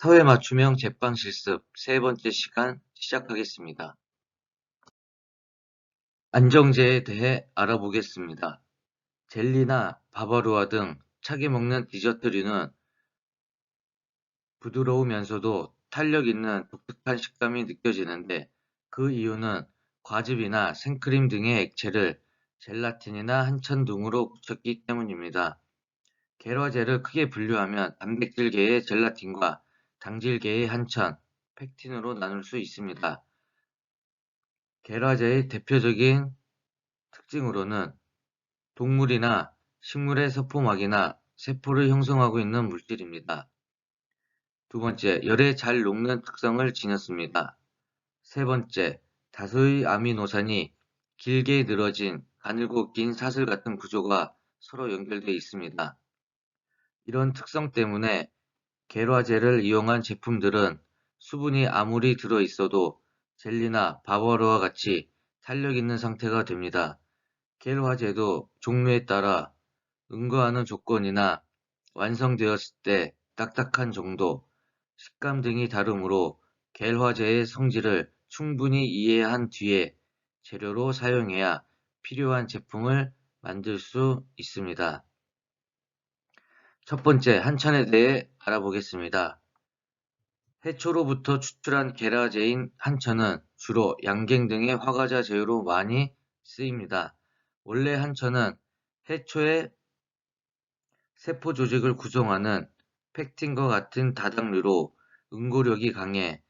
사회 맞춤형 제빵 실습 세 번째 시간 시작하겠습니다. 안정제에 대해 알아보겠습니다. 젤리나 바바로아 등 차게 먹는 디저트류는 부드러우면서도 탄력 있는 독특한 식감이 느껴지는데 그 이유는 과즙이나 생크림 등의 액체를 젤라틴이나 한천 등으로 굳혔기 때문입니다. 계라제를 크게 분류하면 단백질계의 젤라틴과 당질계의 한천, 팩틴으로 나눌 수 있습니다. 계라제의 대표적인 특징으로는 동물이나 식물의 세포막이나 세포를 형성하고 있는 물질입니다. 두 번째, 열에 잘 녹는 특성을 지녔습니다. 세 번째, 다수의 아미노산이 길게 늘어진 가늘고 긴 사슬 같은 구조가 서로 연결되어 있습니다. 이런 특성 때문에 계라제를 이용한 제품들은 수분이 아무리 들어 있어도 젤리나 바바로와 같이 탄력 있는 상태가 됩니다. 계라제도 종류에 따라 응거하는 조건이나 완성되었을 때 딱딱한 정도, 식감 등이 다르므로 겔화제의 성질을 충분히 이해한 뒤에 재료로 사용해야 필요한 제품을 만들 수 있습니다. 첫 번째, 한천에 대해 알아보겠습니다. 해초로부터 추출한 계라제인 한천은 주로 양갱 등의 화과자 제휴로 많이 쓰입니다. 원래 한천은 해초의 세포 조직을 구성하는 팩틴과 같은 다당류로 응고력이 강해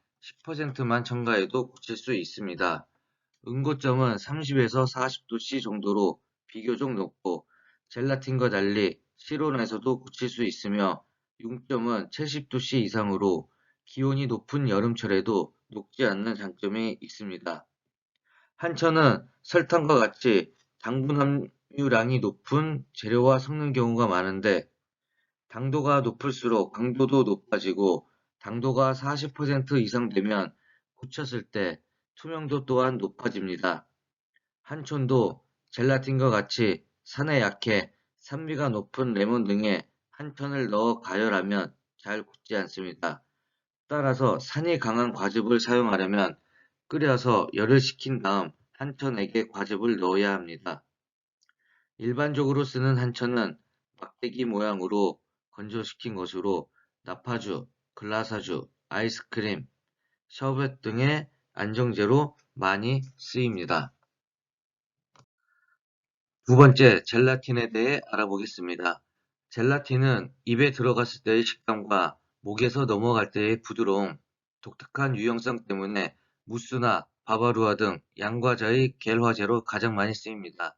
10%만 첨가해도 굳힐 수 있습니다. 응고점은 30에서 40도씨 정도로 비교적 높고 젤라틴과 달리 실온에서도 굳힐 수 있으며 융점은 70도씨 이상으로 기온이 높은 여름철에도 녹지 않는 장점이 있습니다. 한천은 설탕과 같이 당분 함유량이 높은 재료와 섞는 경우가 많은데 당도가 높을수록 강도도 높아지고 당도가 40% 이상 되면 굳혔을 때 투명도 또한 높아집니다. 한천도 젤라틴과 같이 산에 약해 산미가 높은 레몬 등에 한천을 넣어 가열하면 잘 굳지 않습니다. 따라서 산이 강한 과즙을 사용하려면 끓여서 열을 식힌 다음 한천액에 과즙을 넣어야 합니다. 일반적으로 쓰는 한천은 막대기 모양으로 건조시킨 것으로 나파주, 글라사주, 아이스크림, 셔벳 등의 안정제로 많이 쓰입니다. 두 번째, 젤라틴에 대해 알아보겠습니다. 젤라틴은 입에 들어갔을 때의 식감과 목에서 넘어갈 때의 부드러움, 독특한 유형성 때문에 무스나 바바루아 등 양과자의 겔화제로 가장 많이 쓰입니다.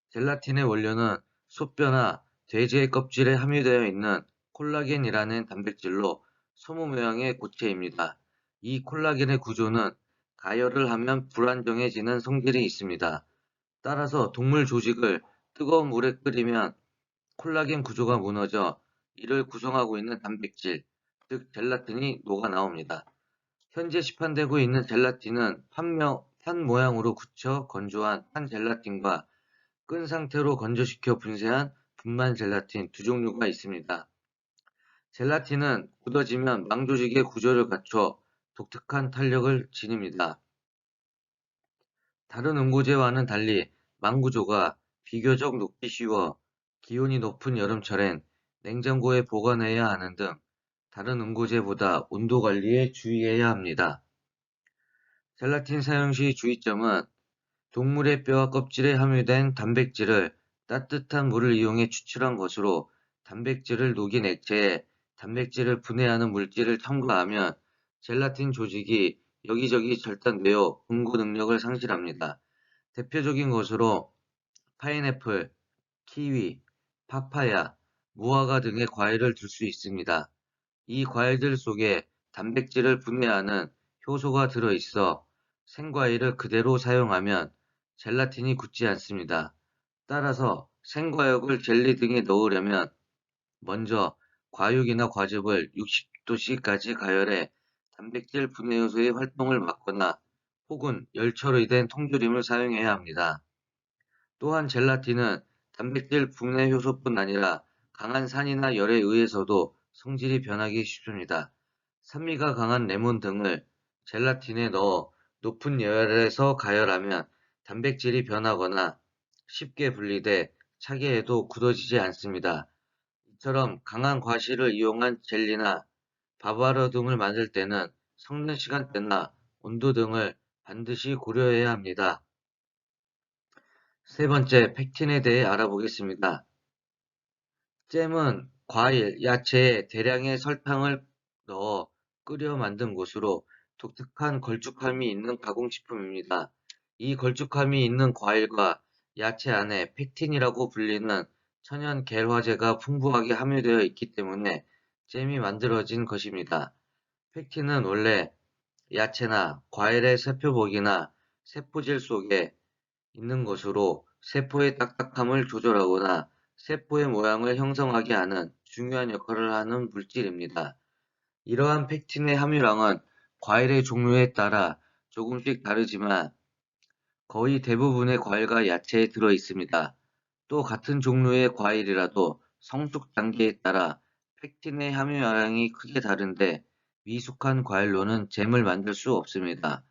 젤라틴의 원료는 소뼈나 돼지의 껍질에 함유되어 있는 콜라겐이라는 단백질로 소모 모양의 고체입니다. 이 콜라겐의 구조는 가열을 하면 불안정해지는 성질이 있습니다. 따라서 동물 조직을 뜨거운 물에 끓이면 콜라겐 구조가 무너져 이를 구성하고 있는 단백질, 즉 젤라틴이 녹아 나옵니다. 현재 시판되고 있는 젤라틴은 판 모양으로 굳혀 건조한 판 젤라틴과 끈 상태로 건조시켜 분쇄한 분말 젤라틴 두 종류가 있습니다. 젤라틴은 굳어지면 망조직의 구조를 갖춰 독특한 탄력을 지닙니다. 다른 응고제와는 달리 망구조가 비교적 녹기 쉬워 기온이 높은 여름철엔 냉장고에 보관해야 하는 등 다른 응고제보다 온도 관리에 주의해야 합니다. 젤라틴 사용 시 주의점은 동물의 뼈와 껍질에 함유된 단백질을 따뜻한 물을 이용해 추출한 것으로 단백질을 녹인 액체에 단백질을 분해하는 물질을 첨가하면 젤라틴 조직이 여기저기 절단되어 응고 능력을 상실합니다. 대표적인 것으로 파인애플, 키위, 파파야, 무화과 등의 과일을 들 수 있습니다. 이 과일들 속에 단백질을 분해하는 효소가 들어 있어 생과일을 그대로 사용하면 젤라틴이 굳지 않습니다. 따라서 생과육을 젤리 등에 넣으려면 먼저 과육이나 과즙을 60도씨까지 가열해 단백질 분해 요소의 활동을 막거나 혹은 열 처리된 통조림을 사용해야 합니다. 또한 젤라틴은 단백질 분해 효소뿐 아니라 강한 산이나 열에 의해서도 성질이 변하기 쉽습니다. 산미가 강한 레몬 등을 젤라틴에 넣어 높은 열에서 가열하면 단백질이 변하거나 쉽게 분리돼 차게 해도 굳어지지 않습니다. 이처럼 강한 과실을 이용한 젤리나 바바로 등을 만들 때는 섞는 시간대나 온도 등을 반드시 고려해야 합니다. 세 번째, 펙틴에 대해 알아보겠습니다. 잼은 과일, 야채에 대량의 설탕을 넣어 끓여 만든 것으로 독특한 걸쭉함이 있는 가공식품입니다. 이 걸쭉함이 있는 과일과 야채 안에 펙틴이라고 불리는 천연 겔화제가 풍부하게 함유되어 있기 때문에 잼이 만들어진 것입니다. 펙틴은 원래 야채나 과일의 세포복이나 세포질 속에 있는 것으로 세포의 딱딱함을 조절하거나 세포의 모양을 형성하게 하는 중요한 역할을 하는 물질입니다. 이러한 펙틴의 함유량은 과일의 종류에 따라 조금씩 다르지만 거의 대부분의 과일과 야채에 들어 있습니다. 또 같은 종류의 과일이라도 성숙 단계에 따라 펙틴의 함유량이 크게 다른데 미숙한 과일로는 잼을 만들 수 없습니다.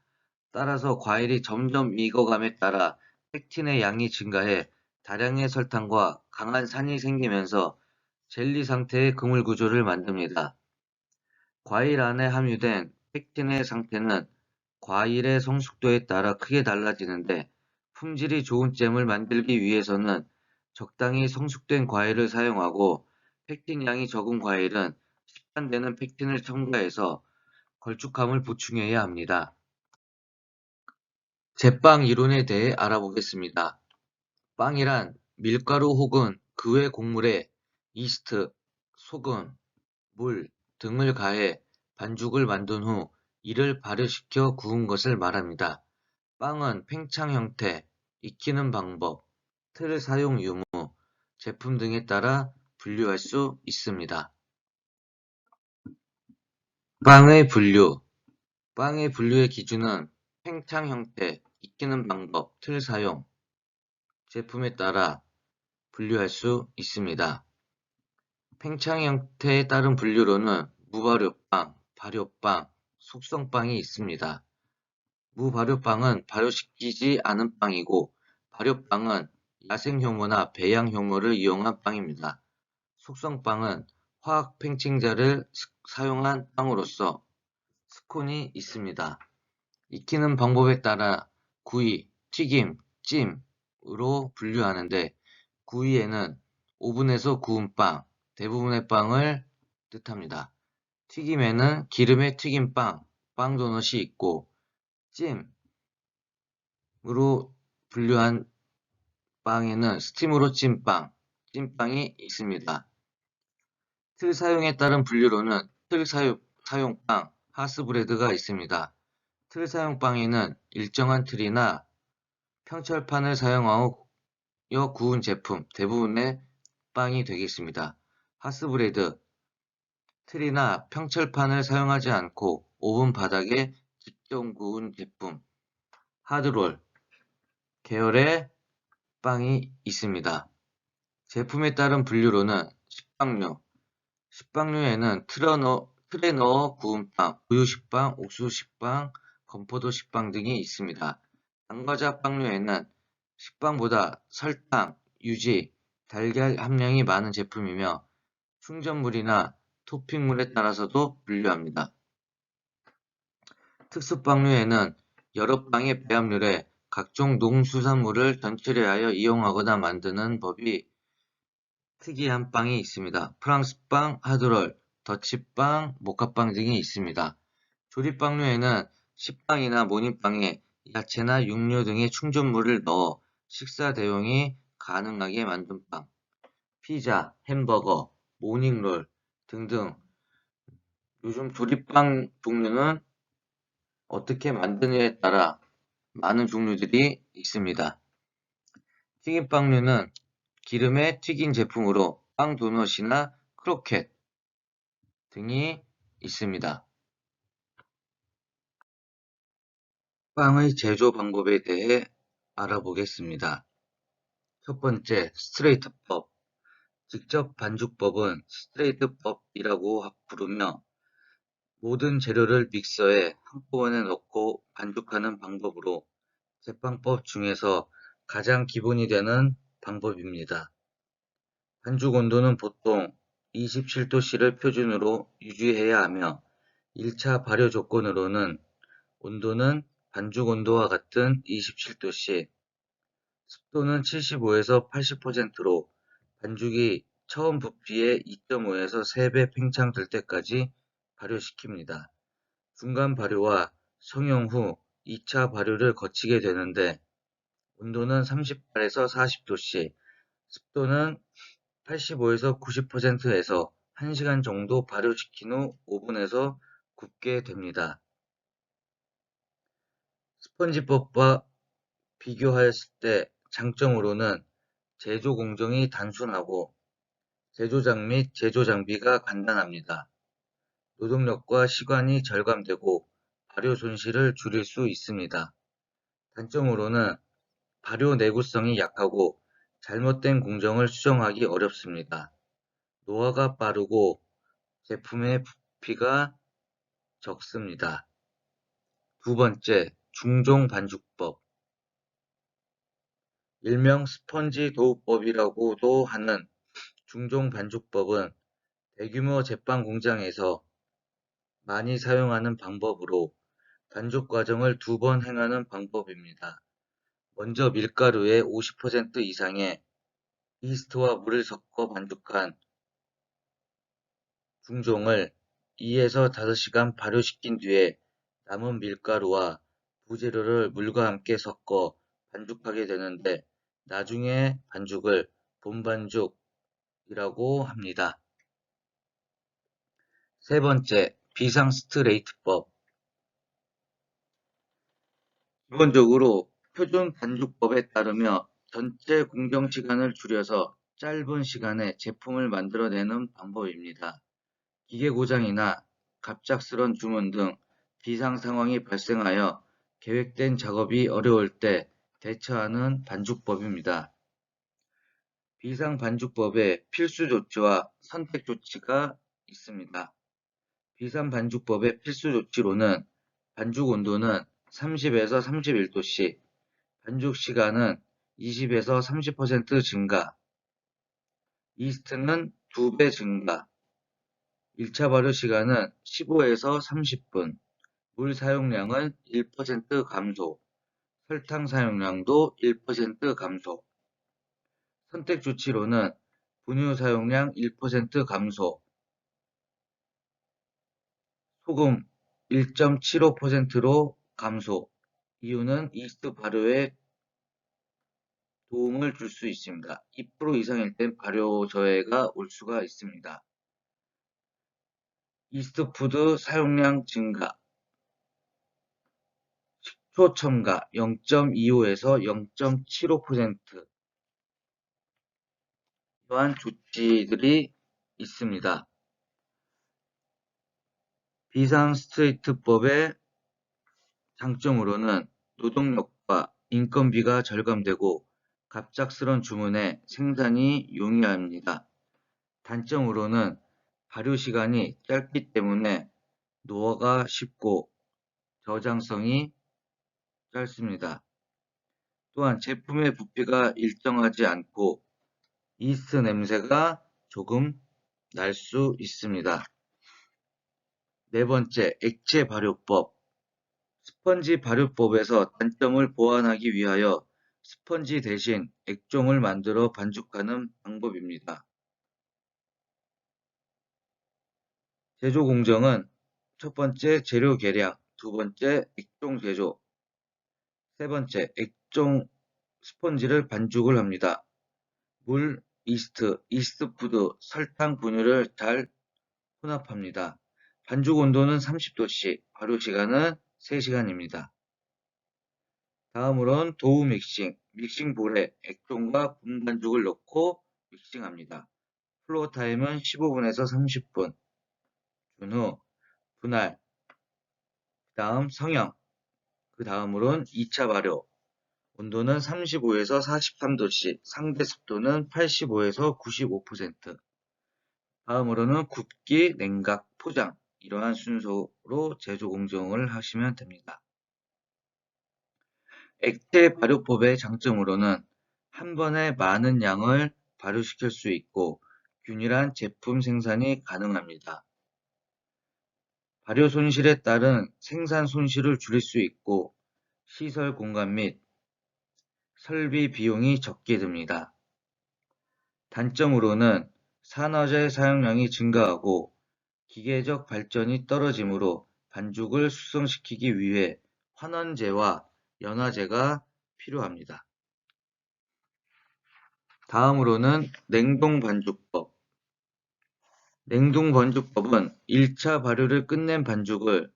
따라서 과일이 점점 익어감에 따라 펙틴의 양이 증가해 다량의 설탕과 강한 산이 생기면서 젤리 상태의 그물 구조를 만듭니다. 과일 안에 함유된 펙틴의 상태는 과일의 성숙도에 따라 크게 달라지는데 품질이 좋은 잼을 만들기 위해서는 적당히 성숙된 과일을 사용하고 펙틴 양이 적은 과일은 시간되는 펙틴을 첨가해서 걸쭉함을 보충해야 합니다. 제빵 이론에 대해 알아보겠습니다. 빵이란 밀가루 혹은 그 외 곡물에 이스트, 소금, 물 등을 가해 반죽을 만든 후 이를 발효시켜 구운 것을 말합니다. 빵은 팽창 형태, 익히는 방법, 틀 사용 유무, 제품 등에 따라 분류할 수 있습니다. 빵의 분류. 빵의 분류의 기준은 팽창 형태, 익히는 방법, 틀 사용, 제품에 따라 분류할 수 있습니다. 팽창 형태에 따른 분류로는 무발효빵, 발효빵, 숙성빵이 있습니다. 무발효빵은 발효시키지 않은 빵이고 발효빵은 야생효모나 배양효모를 이용한 빵입니다. 숙성빵은 화학 팽창제를 사용한 빵으로서 스콘이 있습니다. 익히는 방법에 따라 구이, 튀김, 찜으로 분류하는데 구이에는 오븐에서 구운 빵, 대부분의 빵을 뜻합니다. 튀김에는 기름에 튀긴 빵, 빵 도넛이 있고 찜으로 분류한 빵에는 스팀으로 찐 빵, 찐빵이 있습니다. 틀 사용에 따른 분류로는 틀 사용빵, 하스브레드가 있습니다. 틀 사용빵에는 일정한 틀이나 평철판을 사용하여 구운 제품, 대부분의 빵이 되겠습니다. 하스브레드, 틀이나 평철판을 사용하지 않고 오븐 바닥에 직접 구운 제품, 하드롤 계열의 빵이 있습니다. 제품에 따른 분류로는 식빵류, 식빵류에는 틀에 넣어 구운 빵, 우유 식빵, 옥수수 식빵, 건포도 식빵 등이 있습니다. 당과자 빵류에는 식빵보다 설탕, 유지, 달걀 함량이 많은 제품이며 충전물이나 토핑물에 따라서도 분류합니다. 특수빵류에는 여러 빵의 배합률에 각종 농수산물을 전처리하여 이용하거나 만드는 법이 특이한 빵이 있습니다. 프랑스빵, 하드롤, 더치빵, 모카빵 등이 있습니다. 조리빵류에는 식빵이나 모닝빵에 야채나 육류 등의 충전물을 넣어 식사 대용이 가능하게 만든 빵, 피자, 햄버거, 모닝롤 등등. 요즘 조리빵 종류는 어떻게 만드느냐에 따라 많은 종류들이 있습니다. 튀김빵류는 기름에 튀긴 제품으로 빵 도넛이나 크로켓 등이 있습니다. 빵의 제조 방법에 대해 알아보겠습니다. 첫 번째, 스트레이트법. 직접 반죽법은 스트레이트법이라고 부르며 모든 재료를 믹서에 한꺼번에 넣고 반죽하는 방법으로 제빵법 중에서 가장 기본이 되는 방법입니다. 반죽 온도는 보통 27도씨를 표준으로 유지해야 하며 1차 발효 조건으로는 온도는 반죽 온도와 같은 27도씨, 습도는 75에서 80%로 반죽이 처음 부피의 2.5에서 3배 팽창될 때까지 발효시킵니다. 중간 발효와 성형 후 2차 발효를 거치게 되는데 온도는 38에서 40도씨, 습도는 85에서 90%에서 1시간 정도 발효시킨 후 오븐에서 굽게 됩니다. 스펀지법과 비교하였을 때 장점으로는 제조 공정이 단순하고 제조장 및 제조 장비가 간단합니다. 노동력과 시간이 절감되고 발효 손실을 줄일 수 있습니다. 단점으로는 발효 내구성이 약하고 잘못된 공정을 수정하기 어렵습니다. 노화가 빠르고 제품의 부피가 적습니다. 두 번째, 중종 반죽법. 일명 스펀지 도우법이라고도 하는 중종 반죽법은 대규모 제빵 공장에서 많이 사용하는 방법으로 반죽 과정을 2번 행하는 방법입니다. 먼저 밀가루의 50% 이상의 이스트와 물을 섞어 반죽한 중종을 2에서 5시간 발효시킨 뒤에 남은 밀가루와 부재료를 물과 함께 섞어 반죽하게 되는데 나중에 반죽을 본반죽이라고 합니다. 세 번째, 비상스트레이트법. 기본적으로 표준 반죽법에 따르며 전체 공정 시간을 줄여서 짧은 시간에 제품을 만들어내는 방법입니다. 기계 고장이나 갑작스런 주문 등 비상 상황이 발생하여 계획된 작업이 어려울 때 대처하는 반죽법입니다. 비상 반죽법에 필수 조치와 선택 조치가 있습니다. 비상 반죽법의 필수 조치로는 반죽 온도는 30에서 31도씨, 반죽 시간은 20에서 30% 증가, 이스트는 2배 증가, 1차 발효 시간은 15에서 30분, 물 사용량은 1% 감소, 설탕 사용량도 1% 감소, 선택 조치로는 분유 사용량 1% 감소, 소금 1.75%로 감소. 이유는 이스트 발효에 도움을 줄 수 있습니다. 2% 이상일 땐 발효 저해가 올 수가 있습니다. 이스트 푸드 사용량 증가, 식초 첨가 0.25에서 0.75% 이러한 조치들이 있습니다. 비상스트레이트법의 장점으로는 노동력과 인건비가 절감되고 갑작스런 주문에 생산이 용이합니다. 단점으로는 발효 시간이 짧기 때문에 노화가 쉽고 저장성이 짧습니다. 또한 제품의 부피가 일정하지 않고 이스트 냄새가 조금 날 수 있습니다. 네 번째, 액체 발효법. 스펀지 발효법에서 단점을 보완하기 위하여 스펀지 대신 액종을 만들어 반죽하는 방법입니다. 제조 공정은 첫 번째 재료 계량, 두 번째 액종 제조, 세 번째 액종 스펀지를 반죽을 합니다. 물, 이스트, 이스트 푸드, 설탕, 분유를 잘 혼합합니다. 반죽 온도는 30도씨, 발효 시간은 3시간입니다. 다음으로는 도우 믹싱, 믹싱볼에 액종과 분반죽을 넣고 믹싱합니다. 플로어 타임은 15분에서 30분 준 후 분할, 그 다음 성형, 그 다음으로는 2차 발효, 온도는 35에서 43도씨, 상대 습도는 85에서 95%, 다음으로는 굽기, 냉각, 포장 이러한 순서로 제조 공정을 하시면 됩니다. 액체 발효법의 장점으로는 한 번에 많은 양을 발효시킬 수 있고 균일한 제품 생산이 가능합니다. 발효 손실에 따른 생산 손실을 줄일 수 있고 시설 공간 및 설비 비용이 적게 듭니다. 단점으로는 산화제 사용량이 증가하고 기계적 발전이 떨어지므로 반죽을 숙성시키기 위해 환원제와 연화제가 필요합니다. 다음으로는 냉동반죽법. 냉동반죽법은 1차 발효를 끝낸 반죽을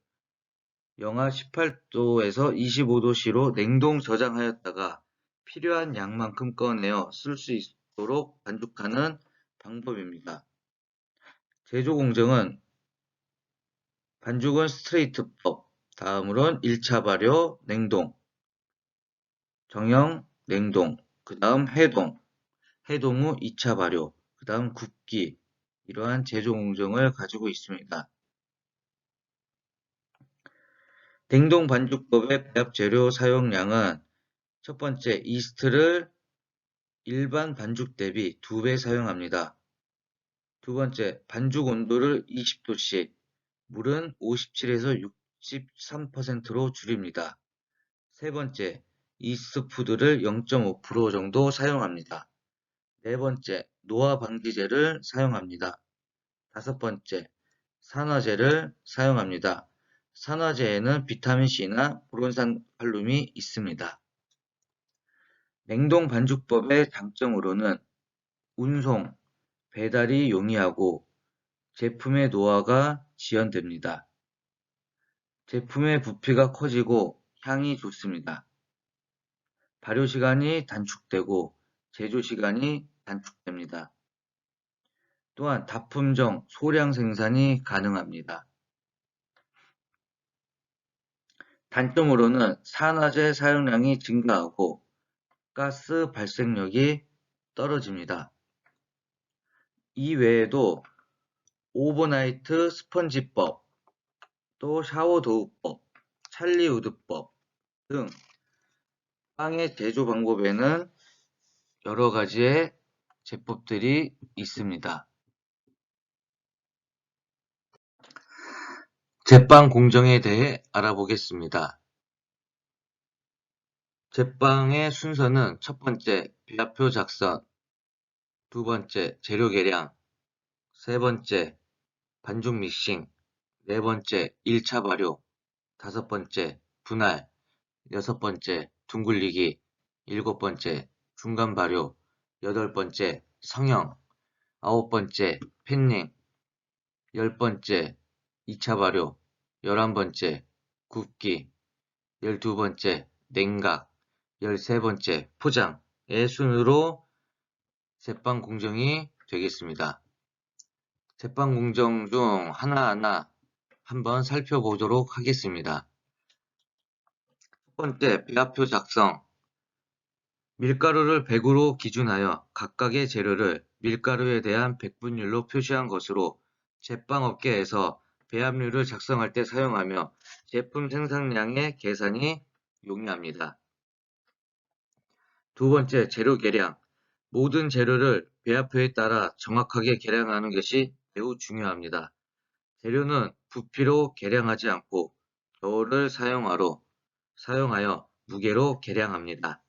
영하 18도에서 25도씨로 냉동 저장하였다가 필요한 양만큼 꺼내어 쓸 수 있도록 반죽하는 방법입니다. 제조 공정은 반죽은 스트레이트법, 다음으론 1차 발효, 냉동, 정형, 냉동, 그 다음 해동, 해동 후 2차 발효, 그 다음 굽기, 이러한 제조 공정을 가지고 있습니다. 냉동 반죽법의 배합 재료 사용량은 첫 번째, 이스트를 일반 반죽 대비 2배 사용합니다. 두 번째, 반죽 온도를 20도씩, 물은 57에서 63%로 줄입니다. 세 번째, 이스트 푸드를 0.5% 정도 사용합니다. 네 번째, 노화 방지제를 사용합니다. 다섯 번째, 산화제를 사용합니다. 산화제에는 비타민C나 브론산 칼륨이 있습니다. 냉동 반죽법의 장점으로는 운송, 배달이 용이하고 제품의 노화가 지연됩니다. 제품의 부피가 커지고 향이 좋습니다. 발효 시간이 단축되고 제조 시간이 단축됩니다. 또한 다품종 소량 생산이 가능합니다. 단점으로는 산화제 사용량이 증가하고 가스 발생력이 떨어집니다. 이 외에도 오버나이트 스펀지법, 또 샤워 도우법, 찰리우드법 등 빵의 제조 방법에는 여러 가지의 제법들이 있습니다. 제빵 공정에 대해 알아보겠습니다. 제빵의 순서는 첫 번째, 배합표 작성, 두 번째, 재료 계량, 세 번째, 반죽 믹싱, 네 번째, 1차 발효, 다섯 번째, 분할, 여섯 번째, 둥글리기, 일곱 번째, 중간 발효, 여덟 번째, 성형, 아홉 번째, 팬닝, 열 번째, 2차 발효, 11번째, 굽기, 12번째, 냉각, 13번째, 포장의 순으로 제빵 공정이 되겠습니다. 제빵 공정 중 하나하나 한번 살펴보도록 하겠습니다. 첫 번째, 배합표 작성. 밀가루를 100으로 기준하여 각각의 재료를 밀가루에 대한 백분율로 표시한 것으로 제빵업계에서 배합률을 작성할 때 사용하며 제품 생산량의 계산이 용이합니다. 두 번째, 재료 계량. 모든 재료를 배합표에 따라 정확하게 계량하는 것이 매우 중요합니다. 재료는 부피로 계량하지 않고 저울을 사용하여 무게로 계량합니다.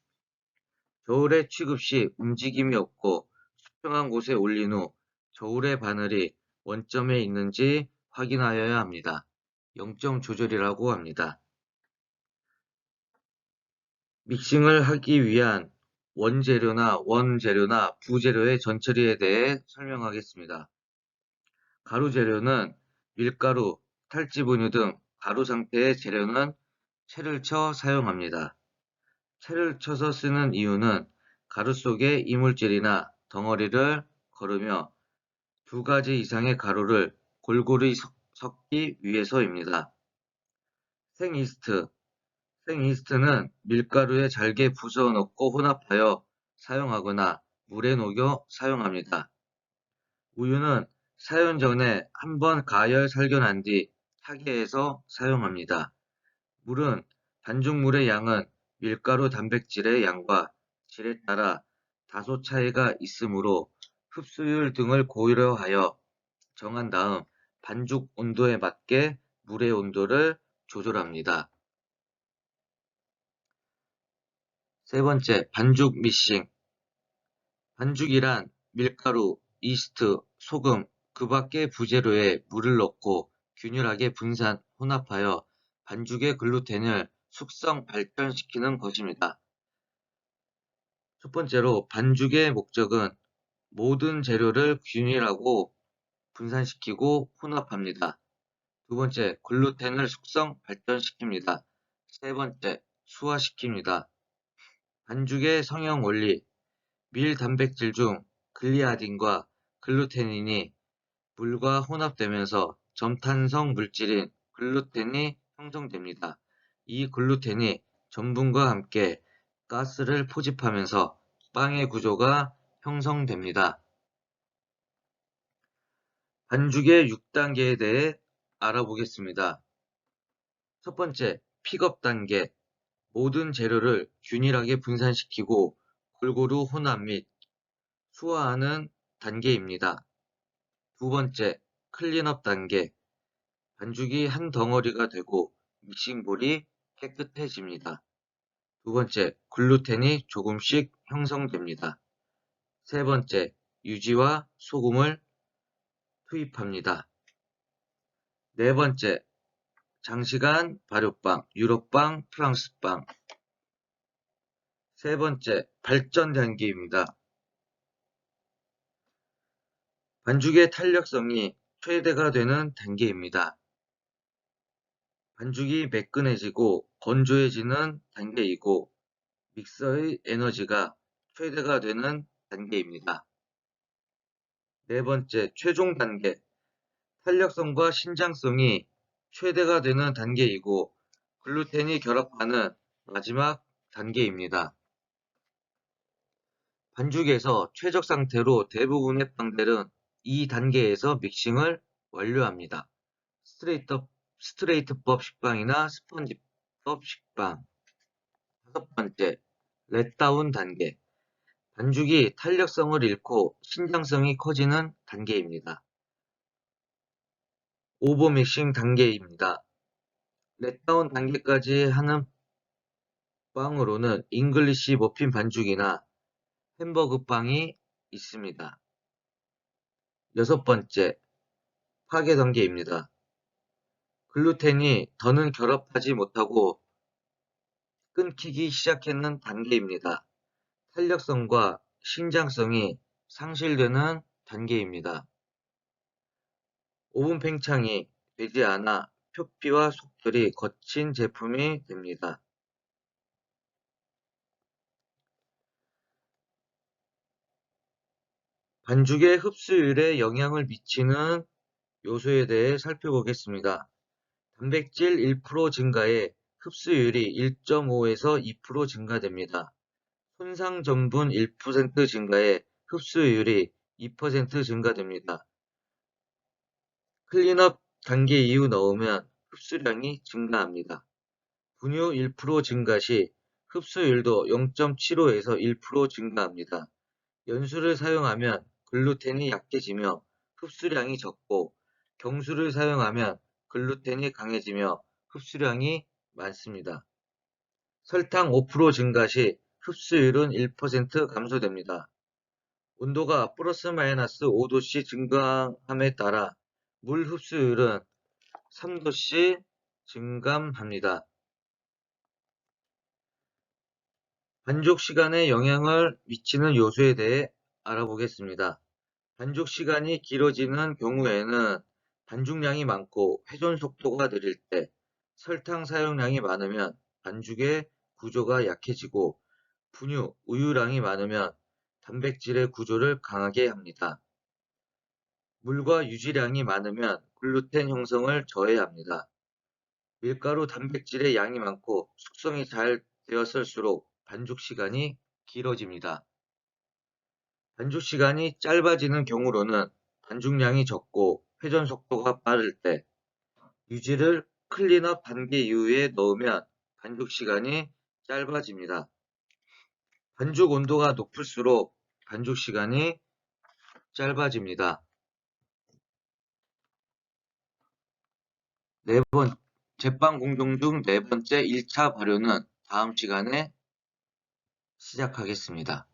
저울의 취급 시 움직임이 없고 수평한 곳에 올린 후 저울의 바늘이 원점에 있는지 확인하여야 합니다. 0점 조절이라고 합니다. 믹싱을 하기 위한 원재료나 부재료의 전처리에 대해 설명하겠습니다. 가루 재료는 밀가루, 탈지분유 등 가루 상태의 재료는 채를 쳐 사용합니다. 채를 쳐서 쓰는 이유는 가루 속에 이물질이나 덩어리를 거르며 두 가지 이상의 가루를 골고루 섞기 위해서입니다. 생이스트. 생이스트는 밀가루에 잘게 부숴 넣고 혼합하여 사용하거나 물에 녹여 사용합니다. 우유는 사용 전에 한번 가열 살균한 뒤 파괴해서 사용합니다. 물은 반죽물의 양은 밀가루 단백질의 양과 질에 따라 다소 차이가 있으므로 흡수율 등을 고려하여 정한 다음 반죽 온도에 맞게 물의 온도를 조절합니다. 세 번째, 반죽 미싱. 반죽이란 밀가루, 이스트, 소금, 그 밖의 부재료에 물을 넣고 균일하게 혼합하여 반죽의 글루텐을 숙성 발전시키는 것입니다. 첫 번째로 반죽의 목적은 모든 재료를 균일하고 분산시키고 혼합합니다. 두 번째, 글루텐을 숙성 발전시킵니다. 세 번째, 수화시킵니다. 반죽의 성형 원리, 밀 단백질 중 글리아딘과 글루테닌이 물과 혼합되면서 점탄성 물질인 글루텐이 형성됩니다. 이 글루텐이 전분과 함께 가스를 포집하면서 빵의 구조가 형성됩니다. 반죽의 6단계에 대해 알아보겠습니다. 첫 번째, 픽업 단계. 모든 재료를 균일하게 분산시키고 골고루 혼합 및 수화하는 단계입니다. 두 번째, 클린업 단계. 반죽이 한 덩어리가 되고 믹싱볼이 깨끗해집니다. 두 번째, 글루텐이 조금씩 형성됩니다. 세 번째, 유지와 소금을 투입합니다. 네 번째, 장시간 발효빵, 유럽빵, 프랑스빵. 세 번째, 발전 단계입니다. 반죽의 탄력성이 최대가 되는 단계입니다. 반죽이 매끈해지고 건조해지는 단계이고 믹서의 에너지가 최대가 되는 단계입니다. 네 번째, 최종 단계. 탄력성과 신장성이 최대가 되는 단계이고 글루텐이 결합하는 마지막 단계입니다. 반죽에서 최적 상태로 대부분의 빵들은 이 단계에서 믹싱을 완료합니다. 스트레이트법 식빵이나 스펀지법 식빵. 다섯 번째, 렛다운 단계. 반죽이 탄력성을 잃고 신장성이 커지는 단계입니다. 오버 믹싱 단계입니다. 렛다운 단계까지 하는 빵으로는 잉글리시 머핀 반죽이나 햄버거 빵이 있습니다. 여섯 번째, 파괴 단계입니다. 글루텐이 더는 결합하지 못하고 끊기기 시작하는 단계입니다. 탄력성과 신장성이 상실되는 단계입니다. 오븐 팽창이 되지 않아 표피와 속결이 거친 제품이 됩니다. 반죽의 흡수율에 영향을 미치는 요소에 대해 살펴보겠습니다. 단백질 1% 증가에 흡수율이 1.5에서 2% 증가됩니다. 손상 전분 1% 증가에 흡수율이 2% 증가됩니다. 클린업 단계 이후 넣으면 흡수량이 증가합니다. 분유 1% 증가 시 흡수율도 0.75에서 1% 증가합니다. 연수를 사용하면 글루텐이 약해지며 흡수량이 적고 경수를 사용하면 글루텐이 강해지며 흡수량이 많습니다. 설탕 5% 증가 시 흡수율은 1% 감소됩니다. 온도가 플러스 마이너스 5도씨 증가함에 따라 물 흡수율은 3도씨 증감합니다. 반죽 시간에 영향을 미치는 요소에 대해 알아보겠습니다. 반죽 시간이 길어지는 경우에는 반죽량이 많고 회전 속도가 느릴 때 설탕 사용량이 많으면 반죽의 구조가 약해지고 분유, 우유량이 많으면 단백질의 구조를 강하게 합니다. 물과 유지량이 많으면 글루텐 형성을 저해합니다. 밀가루 단백질의 양이 많고 숙성이 잘 되었을수록 반죽 시간이 길어집니다. 반죽 시간이 짧아지는 경우로는 반죽량이 적고 회전 속도가 빠를 때, 유지를 클린업 단계 이후에 넣으면 반죽 시간이 짧아집니다. 반죽 온도가 높을수록 반죽 시간이 짧아집니다. 제빵 공정 중 네 번째 1차 발효는 다음 시간에 시작하겠습니다.